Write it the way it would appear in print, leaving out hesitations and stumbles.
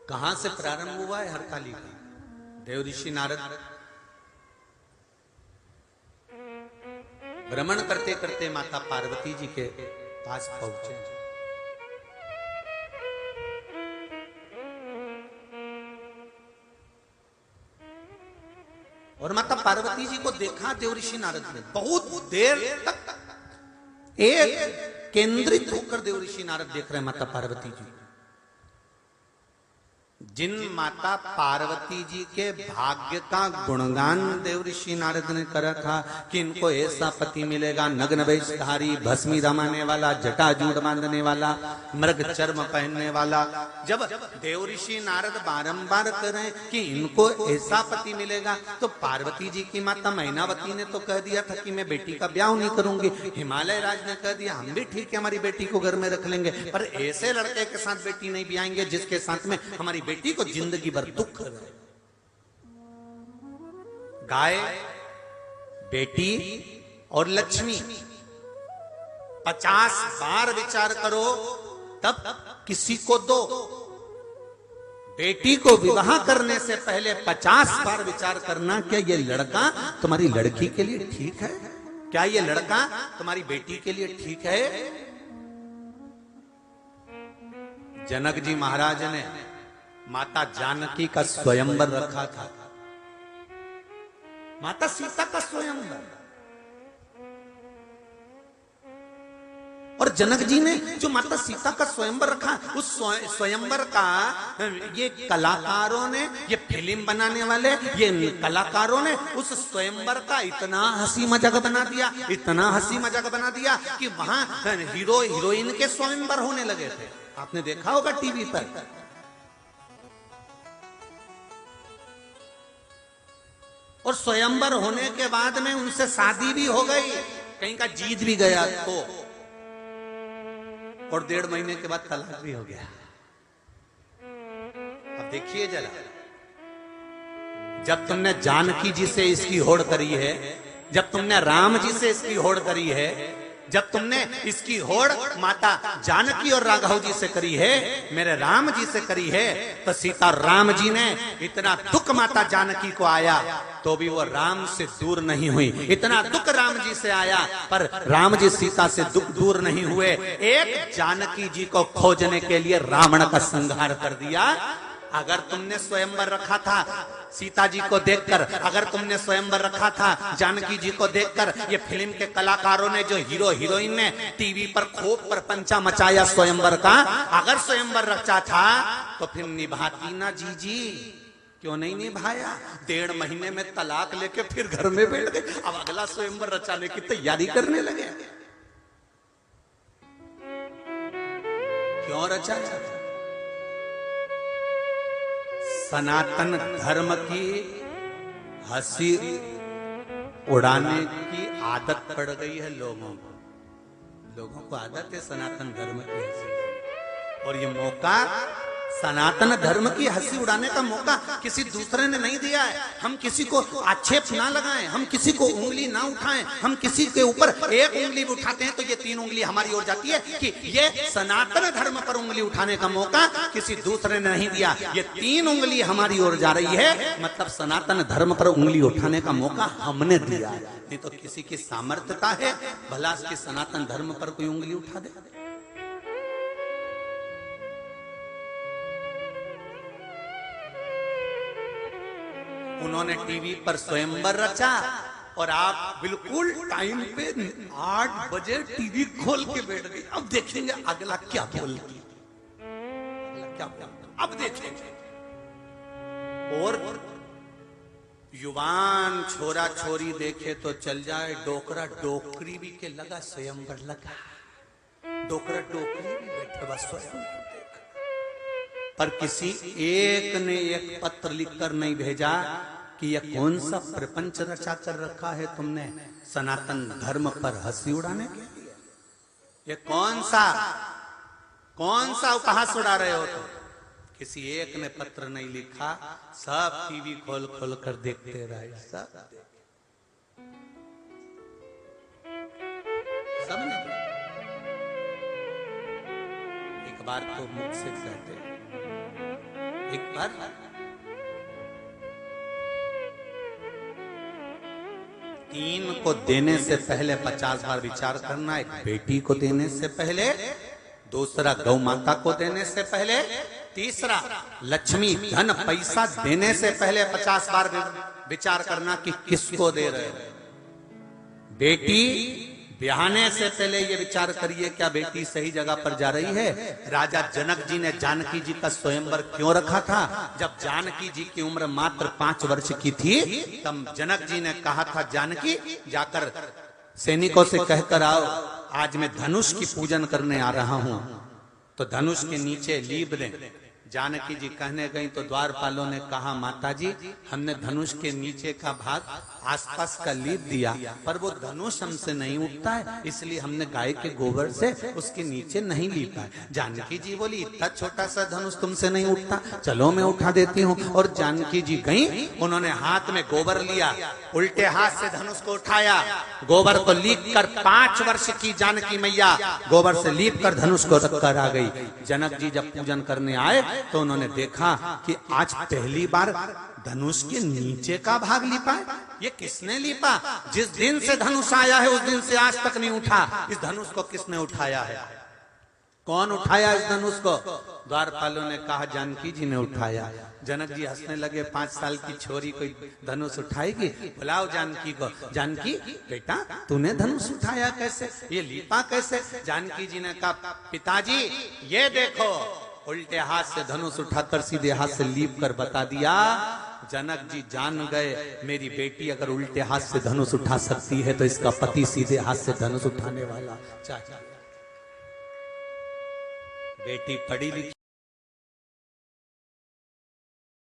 कहां से प्रारंभ हुआ है हरताली का? देव ऋषि नारद भ्रमण करते करते माता पार्वती जी के पास पहुंचे। और माता पार्वती जी को देखा देव ऋषि नारद ने। बहुत देर तक एक केंद्रित होकर देव ऋषि नारद देख रहे हैं माता पार्वती जी। जिन माता पार्वती जी के भाग्य का गुणगान देव ऋषि नारद ने कर रखा कि इनको ऐसा पति मिलेगा, नग्न वेशधारी, भस्मी रमाने वाला, जटाजूट बांधने वाला, मृग चर्म पहनने वाला। जब देव ऋषि नारद बारंबार कर रहे हैं कि इनको ऐसा पति मिलेगा, तो पार्वती जी की माता मैनावती ने तो कह दिया था कि मैं बेटी का ब्याह नहीं करूंगी। हिमालय राज ने कह दिया हम भी ठीक है, हमारी बेटी को घर में रख लेंगे, पर ऐसे लड़के के साथ बेटी नहीं ब्याएंगे जिसके साथ में हमारी बेटी को जिंदगी भर दुख है। गाय, बेटी और लक्ष्मी 50 बार विचार करो तब किसी को दो। बेटी को विवाह करने से पहले 50 बार विचार करना, क्या ये लड़का तुम्हारी लड़की के लिए ठीक है? क्या ये लड़का तुम्हारी बेटी के लिए ठीक है? जनक जी महाराज ने माता जानकी का स्वयंवर रखा था। माता सीता का स्वयंवर। और जनक जी ने जो माता सीता का स्वयंवर रखा, उस स्वयंवर का ये कलाकारों ने, ये फिल्म बनाने वाले ये कलाकारों ने उस स्वयंवर का इतना हंसी मजाक बना दिया, इतना हंसी मजाक बना दिया कि वहां हीरो हीरोइन के स्वयंवर होने लगे थे। आपने देखा होगा टीवी पर। और स्वयंवर होने के बाद में उनसे शादी भी हो गई, कहीं का जीत भी गया तो, और 1.5 महीने के बाद तलाक भी हो गया। अब देखिए जरा, जब तुमने जानकी जी से इसकी होड़ करी है, जब तुमने राम जी से इसकी होड़ करी है, जब तुमने इसकी होड़ माता जानकी और राघव जी से करी है, मेरे राम जी से करी है, तो सीता राम जी ने इतना दुख माता जानकी को आया तो भी वो राम से दूर नहीं हुई। इतना दुख राम जी से आया पर राम जी सीता से दुख दूर नहीं हुए। एक जानकी जी को खोजने के लिए रावण का संहार कर दिया। अगर तुमने स्वयंवर रखा था सीता जी को देखकर, अगर तुमने स्वयंवर रखा था जानकी जी को देखकर, ये फिल्म के कलाकारों ने, जो हीरो हीरोइन ने टीवी पर खूब प्रपंचा मचाया स्वयंवर का, अगर स्वयंवर रचा था तो फिर निभाती ना जी। क्यों नहीं निभाया? 1.5 महीने में तलाक लेके फिर घर में बैठ गए। अब अगला स्वयंवर रचाने की तैयारी करने लगे। क्यों रचा? सनातन धर्म की हंसी उड़ाने की आदत पड़ गई है लोगों को। लोगों को आदत है सनातन धर्म की हंसी, और ये मौका, सनातन धर्म की हंसी उड़ाने का मौका किसी दूसरे ने नहीं दिया है। हम किसी को आक्षेप ना लगाएं, हम किसी को उंगली ना उठाएं। हम किसी के ऊपर एक उंगली भी उठाते हैं तो ये 3 उंगली हमारी ओर जाती है कि ये सनातन धर्म पर उंगली उठाने का मौका किसी दूसरे ने नहीं दिया। ये 3 उंगली हमारी ओर जा रही है, मतलब सनातन धर्म पर उंगली उठाने का मौका हमने दिया है। नहीं तो किसी की सामर्थ्यता है भला कि सनातन धर्म पर कोई उंगली उठा दे? उन्होंने टीवी पर स्वयंवर रचा और आप बिल्कुल टाइम पे 8 बजे टीवी खोल के बैठ गई। अब देखेंगे अगला क्या बोलती, अब देखेंगे। और युवान छोरा छोरी देखे तो चल जाए, डोकरा डोकरी भी के लगा स्वयंवर लगा, डोकरा डोकरी भी बैठे बस स्वयंवर देख। पर किसी एक ने एक पत्र लिखकर नहीं भेजा कि यह कौन सा प्रपंच रचा कर रखा है तुमने सनातन धर्म पर हंसी उड़ाने के लिए। ये कौन सा उपहास उड़ा रहे हो तुम? किसी एक ने पत्र नहीं लिखा, सब टीवी खोल खोल कर देखते रहे। सब ने एक बार तो मुख से कहते एक बार तीन को देने से पहले 50 बार विचार करना। एक बेटी को देने से पहले, दूसरा गौ माता को देने से पहले, तीसरा लक्ष्मी धन पैसा देने से पहले 50 बार विचार करना कि किसको दे रहे हो। बेटी ब्याहने से पहले ये विचार करिए क्या बेटी सही जगह पर जा रही है। राजा जनक जी ने जानकी जी का स्वयंवर क्यों रखा था? जब जानकी जी की उम्र मात्र 5 वर्ष की थी, तब जनक जी ने कहा था जानकी जाकर सैनिकों से कहकर आओ, आज मैं धनुष की पूजन करने आ रहा हूं, तो धनुष के नीचे लीप दें। जानकी जी कहने गई तो द्वारपालों ने कहा माता जी हमने धनुष के नीचे का भाग आसपास का लीप दिया, पर वो धनुष हमसे नहीं उठता है, इसलिए हमने गाय के गोबर से उसके नीचे नहीं लीपा है। जानकी जी बोली इतना छोटा सा धनुष तुमसे नहीं उठता, चलो मैं उठा देती हूँ। और जानकी जी गई, उन्होंने हाथ में गोबर लिया, उल्टे हाथ से धनुष को उठाया, गोबर को लीप कर 5 वर्ष की जानकी मैया गोबर से लीप कर धनुष को रखकर आ गई। जनक जी जब पूजन करने आए तो उन्होंने देखा कि आज पहली बार धनुष के नीचे का भाग लीपा है। ये किसने लीपा? जिस दिन से धनुष आया है उस दिन से आज तक नहीं उठा। इस धनुष को किसने उठाया है? कौन उठाया इस धनुष को? द्वारपालों ने कहा जानकी जी ने उठाया। जनक जी हंसने लगे, 5 साल की छोरी कोई धनुष उठाएगी? बुलाओ जानकी को। जानकी बेटा तूने धनुष उठाया कैसे, ये लीपा कैसे? जानकी जी ने कहा पिताजी ये देखो, उल्टे हाथ से धनुष उठाकर सीधे हाथ से लीप कर बता दिया। जनक जी जान गए मेरी बेटी अगर उल्टे हाथ से धनुष उठा सकती है तो इसका पति सीधे हाथ से धनुष उठाने वाला चाहिए। बेटी पढ़ी लिखी